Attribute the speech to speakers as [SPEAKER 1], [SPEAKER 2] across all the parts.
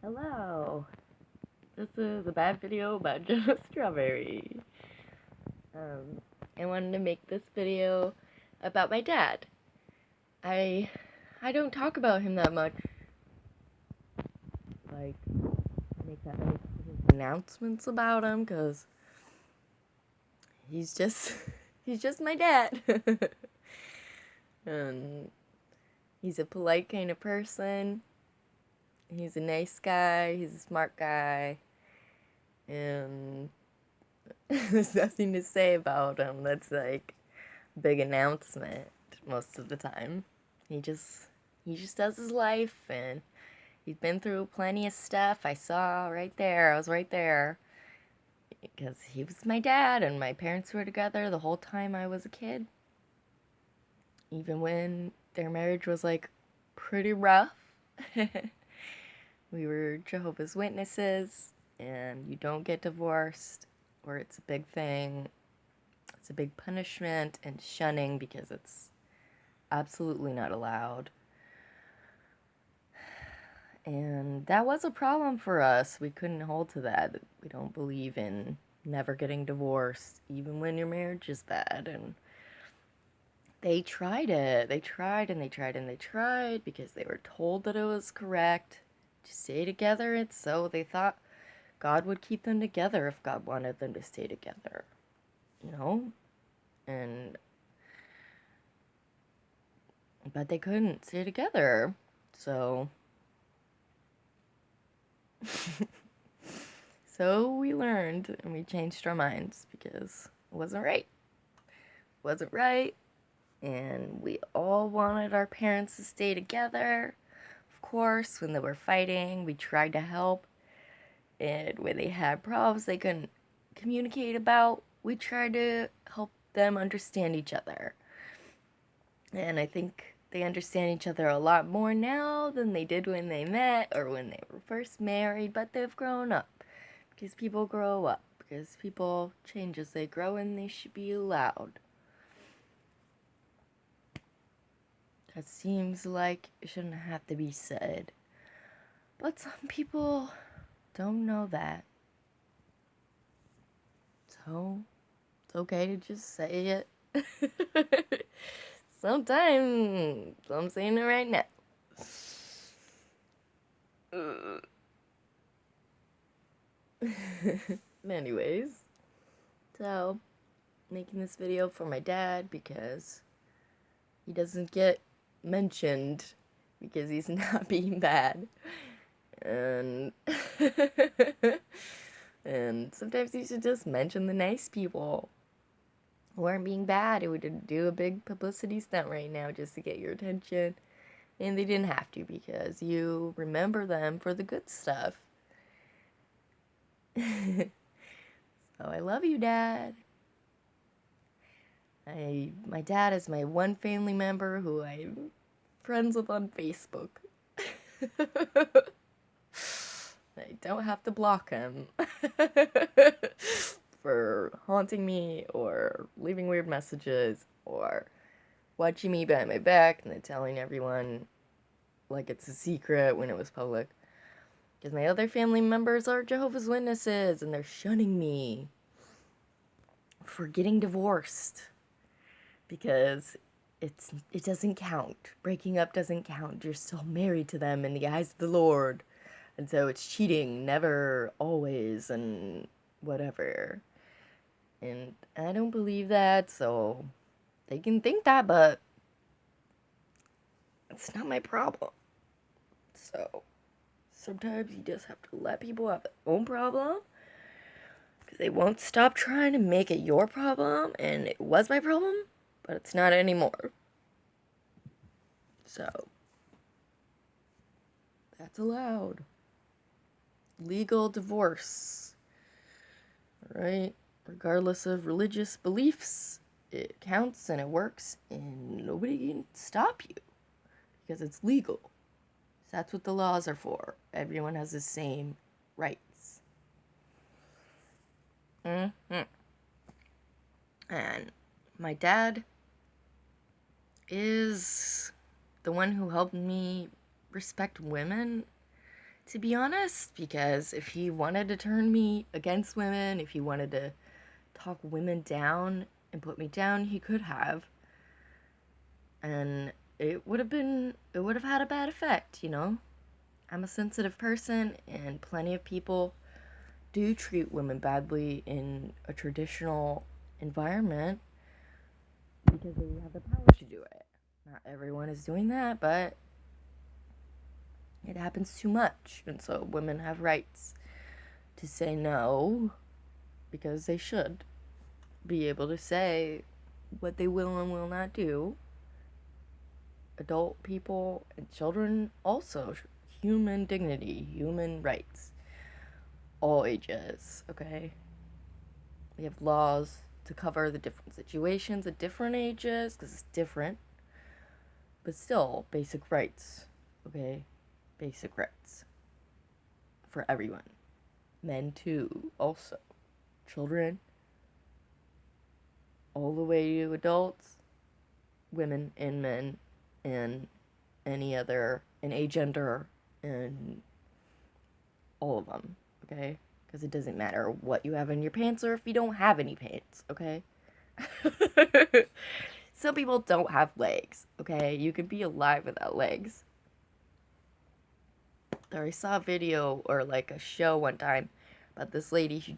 [SPEAKER 1] Hello. This is a bad video about Jenna Strawberry. I wanted to make this video about my dad. I don't talk about him that much. Like, make that many announcements about him, because he's just he's just my dad. And he's a polite kind of person. He's a nice guy. He's a smart guy. And there's nothing to say about him that's like a big announcement most of the time. He just does his life, and he's been through plenty of stuff. I saw right there. I was right there. Because he was my dad, and my parents were together the whole time I was a kid. Even when their marriage was like pretty rough. We were Jehovah's Witnesses, and you don't get divorced, or it's a big thing. It's a big punishment and shunning because it's absolutely not allowed. And that was a problem for us. We couldn't hold to that. We don't believe in never getting divorced, even when your marriage is bad. And they tried it. They tried and they tried and they tried because they were told that it was correct to stay together. And so they thought God would keep them together if God wanted them to stay together. You know? But they couldn't stay together. So so we learned and we changed our minds because it wasn't right. It wasn't right. And we all wanted our parents to stay together. Of course, when they were fighting, we tried to help. And when they had problems they couldn't communicate about, we tried to help them understand each other. And I think they understand each other a lot more now than they did when they met or when they were first married, but they've grown up. Because people grow up. Because people change as they grow, and they should be allowed. That seems like it shouldn't have to be said. But some people don't know that. So, it's okay to just say it. Sometimes, I'm saying it right now. Anyways, so, making this video for my dad because he doesn't get mentioned because he's not being bad. And and sometimes you should just mention the nice people who aren't being bad. It would do a big publicity stunt right now just to get your attention. And they didn't have to because you remember them for the good stuff. So I love you, Dad. My dad is my one family member who I'm friends with on Facebook. I don't have to block him for haunting me or leaving weird messages or watching me behind my back and then telling everyone like it's a secret when it was public. Because my other family members are Jehovah's Witnesses and they're shunning me for getting divorced. Because it doesn't count. Breaking up doesn't count. You're still married to them in the eyes of the Lord. And so it's cheating, never, always, and whatever. And I don't believe that, so they can think that, but it's not my problem. So sometimes you just have to let people have their own problem, because they won't stop trying to make it your problem, and it was my problem, but it's not anymore. So that's allowed. Legal divorce, right? Regardless of religious beliefs, it counts and it works, and nobody can stop you because it's legal. That's what the laws are for. Everyone has the same rights. And my dad is the one who helped me respect women To be honest, because if he wanted to turn me against women, if he wanted to talk women down and put me down, he could have. And it would have had a bad effect, you know? I'm a sensitive person, and plenty of people do treat women badly in a traditional environment because they have the power to do it. Not everyone is doing that, but it happens too much. And so women have rights to say no because they should be able to say what they will and will not do. Adult people and children also. Human dignity, human rights. All ages, okay? We have laws to cover the different situations at different ages because it's different. But still, basic rights, okay? Basic rights for everyone. Men, too, also. Children, all the way to adults, women and men, and any other, and agender, and all of them, okay? Because it doesn't matter what you have in your pants or if you don't have any pants, okay? Some people don't have legs, okay? You can be alive without legs. I saw a video or like a show one time about this lady who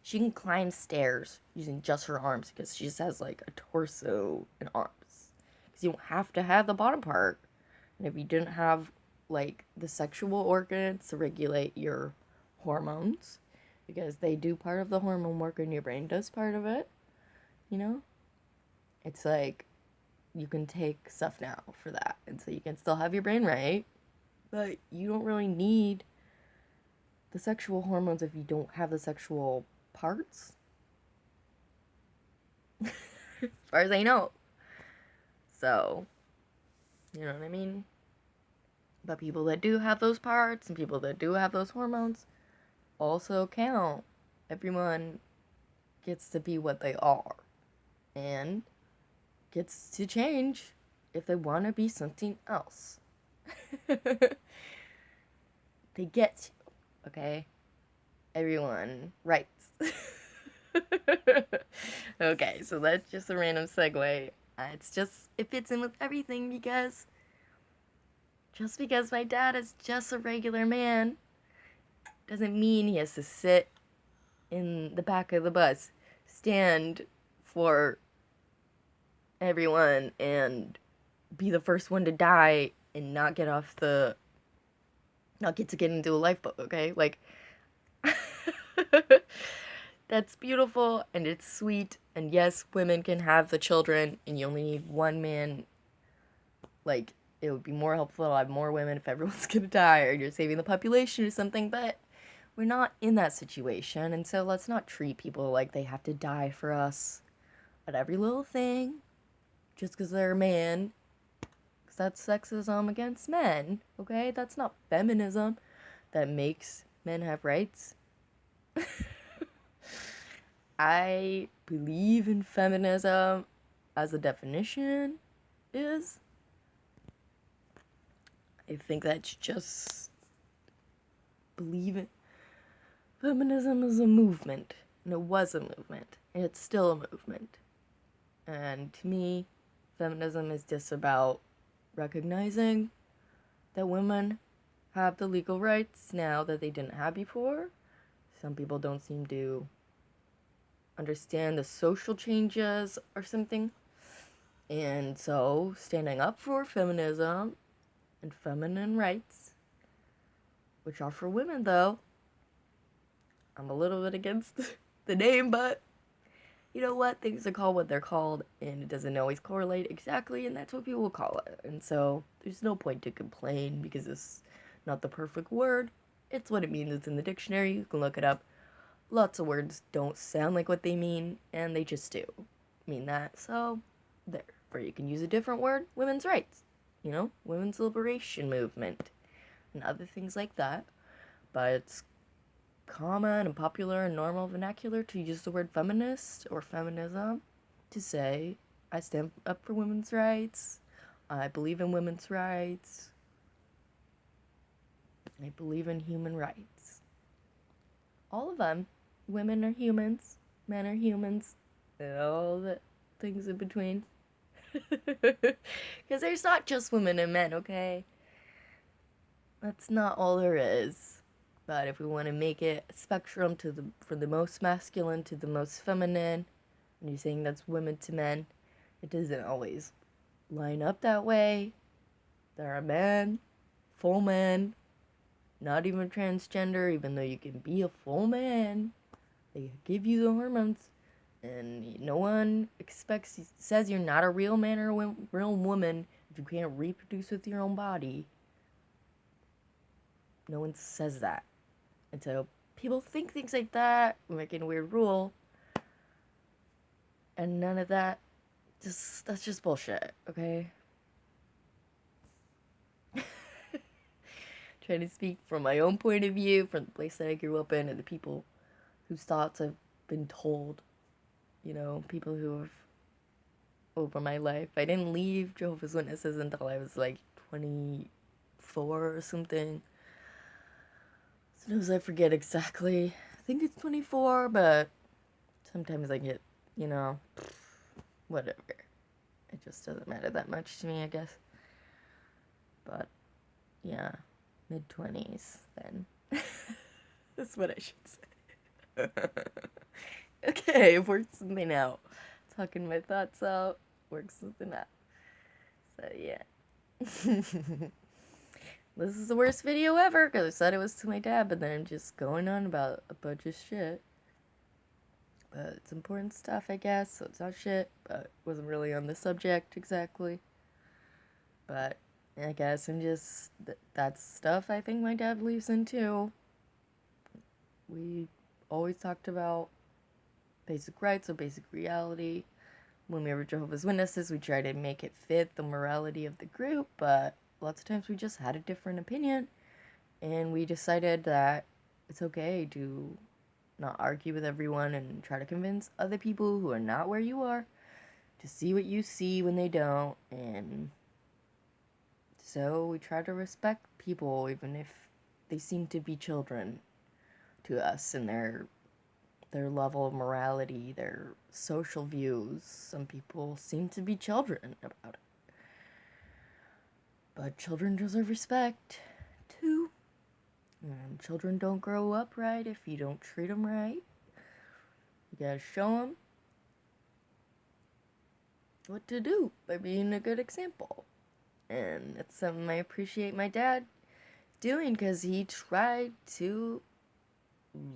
[SPEAKER 1] she can climb stairs using just her arms because she just has like a torso and arms. Because you don't have to have the bottom part. And if you didn't have like the sexual organs to regulate your hormones, because they do part of the hormone work and your brain does part of it, you know? It's like you can take stuff now for that. And so you can still have your brain right, but you don't really need the sexual hormones if you don't have the sexual parts. As far as I know. So, you know what I mean? But people that do have those parts and people that do have those hormones also count. Everyone gets to be what they are and gets to change if they want to be something else. They get to, okay? Everyone rights. Okay, so that's just a random segue. It fits in with everything because just because my dad is just a regular man doesn't mean he has to sit in the back of the bus, stand for everyone, and be the first one to die and not get to get into a lifeboat, okay? Like, that's beautiful and it's sweet, and yes, women can have the children, and you only need one man. Like, it would be more helpful to have more women if everyone's gonna die or you're saving the population or something, but we're not in that situation, and so let's not treat people like they have to die for us at every little thing just because they're a man. Because that's sexism against men, okay? That's not feminism that makes men have rights. I believe in feminism as the definition is. I think that's just believe it. Feminism is a movement, and it was a movement, and it's still a movement. And to me, feminism is just about recognizing that women have the legal rights now that they didn't have before. Some people don't seem to understand the social changes or something. And so, standing up for feminism and feminine rights, which are for women though, I'm a little bit against the name, but you know what? Things are called what they're called, and it doesn't always correlate exactly, and that's what people call it. And so, there's no point to complain because it's not the perfect word. It's what it means. It's in the dictionary. You can look it up. Lots of words don't sound like what they mean, and they just do mean that. So, there. Or you can use a different word, women's rights. You know, women's liberation movement, and other things like that. But it's common and popular and normal vernacular to use the word feminist or feminism to say, I stand up for women's rights, I believe in women's rights, I believe in human rights. All of them. Women are humans, men are humans, and all the things in between. Because there's not just women and men, okay? That's not all there is. But if we want to make it a spectrum from the most masculine to the most feminine, and you're saying that's women to men, it doesn't always line up that way. There are men, full men, not even transgender, even though you can be a full man. They give you the hormones, and no one says you're not a real man or a real woman if you can't reproduce with your own body. No one says that. And so people think things like that, making a weird rule, and none of that, that's just bullshit, okay? Trying to speak from my own point of view, from the place that I grew up in, and the people whose thoughts I've been told, people who have over my life. I didn't leave Jehovah's Witnesses until I was like 24 or something. Sometimes I forget exactly. I think it's 24, but sometimes I get, whatever. It just doesn't matter that much to me, I guess. But, yeah, mid-20s then. That's what I should say. Okay, I've worked something out. Talking my thoughts out, work something out. So, yeah. This is the worst video ever, because I said it was to my dad, but then I'm just going on about a bunch of shit. But it's important stuff, I guess, so it's not shit, but wasn't really on the subject exactly. But I guess I'm just, that's stuff I think my dad believes in too. We always talked about basic rights or basic reality. When we were Jehovah's Witnesses, we tried to make it fit the morality of the group, but lots of times we just had a different opinion, and we decided that it's okay to not argue with everyone and try to convince other people who are not where you are to see what you see when they don't. And so we try to respect people even if they seem to be children to us in their level of morality, their social views. Some people seem to be children about it. But children deserve respect too. And children don't grow up right if you don't treat them right. You gotta show them what to do by being a good example. And it's something I appreciate my dad doing, because he tried to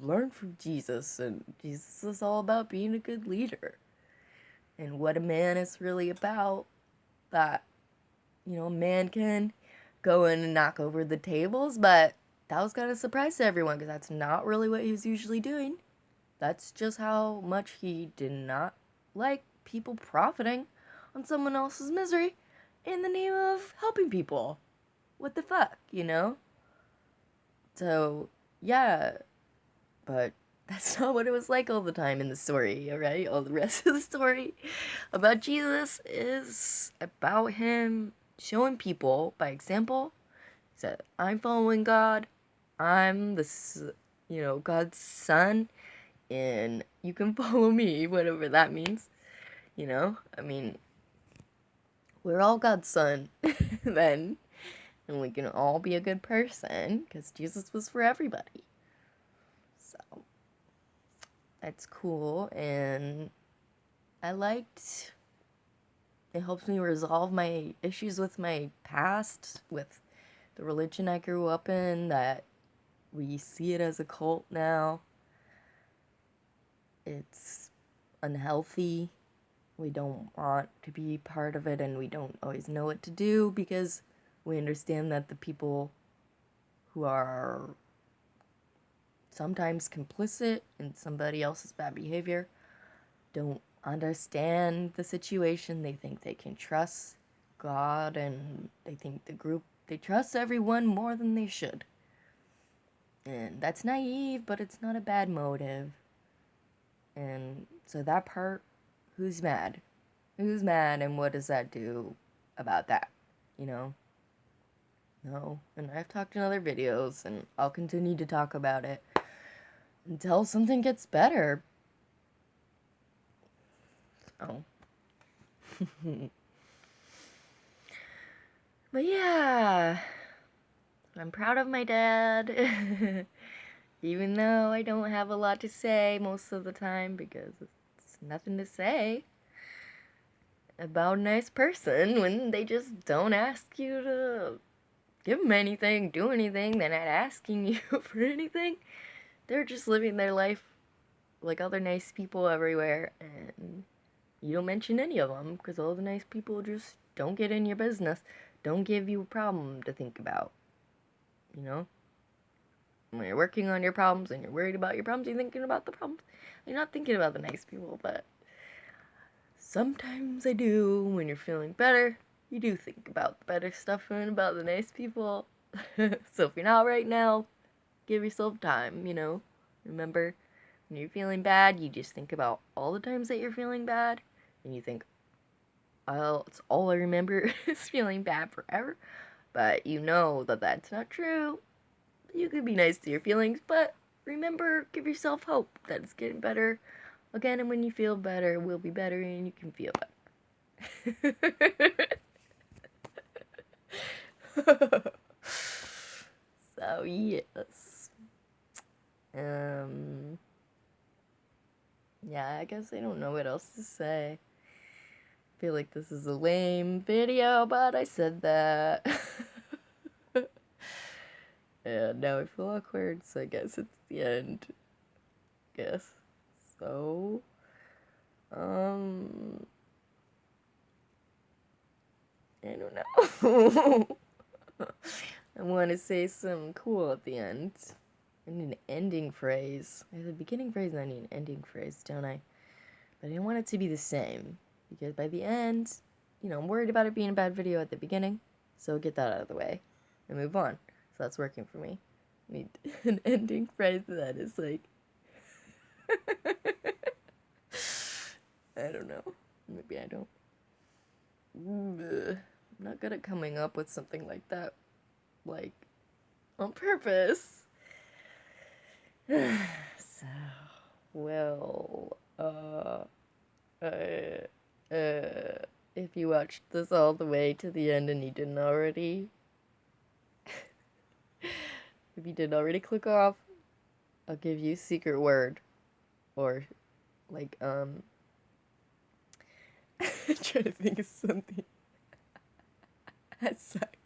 [SPEAKER 1] learn from Jesus, and Jesus is all about being a good leader and what a man is really about. That, a man can go in and knock over the tables, but that was kind of a surprise to everyone, because that's not really what he was usually doing. That's just how much he did not like people profiting on someone else's misery in the name of helping people. What the fuck, So, yeah, but that's not what it was like all the time in the story, alright? All the rest of the story about Jesus is about him showing people by example. He said, I'm following God. I'm God's son, and you can follow me, whatever that means. I mean, we're all God's son then, and we can all be a good person, because Jesus was for everybody. So, that's cool, and it helps me resolve my issues with my past, with the religion I grew up in, that we see it as a cult now. It's unhealthy. We don't want to be part of it, and we don't always know what to do, because we understand that the people who are sometimes complicit in somebody else's bad behavior don't understand the situation. They think they can trust God, and they think they trust everyone more than they should. And that's naive, but it's not a bad motive. And so that part, who's mad? Who's mad, and what does that do about that? No. And I've talked in other videos, and I'll continue to talk about it until something gets better. Oh. But yeah, I'm proud of my dad. Even though I don't have a lot to say most of the time because it's nothing to say about a nice person when they just don't ask you to give them anything, do anything. They're not asking you for anything. They're just living their life like other nice people everywhere, and you don't mention any of them because all the nice people just don't get in your business, don't give you a problem to think about, you know? When you're working on your problems and you're worried about your problems, you're thinking about the problems. You're not thinking about the nice people, but sometimes I do. When you're feeling better, you do think about the better stuff and about the nice people. So if you're not right now, give yourself time, you know? Remember, when you're feeling bad, you just think about all the times that you're feeling bad, and you think, well, it's all I remember is feeling bad forever. But you know that that's not true. You could be nice to your feelings, but remember, give yourself hope that it's getting better again, and when you feel better, it will be better, and you can feel better. So, yes. Yeah, I guess I don't know what else to say. I feel like this is a lame video, but I said that. And now I feel awkward, so I guess it's the end. Guess. So, I don't know. I want to say something cool at the end. I need an ending phrase. I have a beginning phrase and I need an ending phrase, don't I? But I don't want it to be the same. Because by the end, I'm worried about it being a bad video at the beginning. So get that out of the way and move on. So that's working for me. I need an ending phrase that is like... I don't know. Maybe I don't. I'm not good at coming up with something like that. Like, on purpose. So, well, if you watched this all the way to the end and you didn't already, if you didn't already click off, I'll give you a secret word, or, like, I'm trying to think of something. I suck.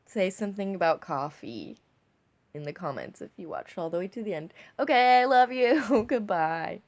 [SPEAKER 1] Say something about coffee in the comments if you watched all the way to the end. Okay, I love you. Goodbye.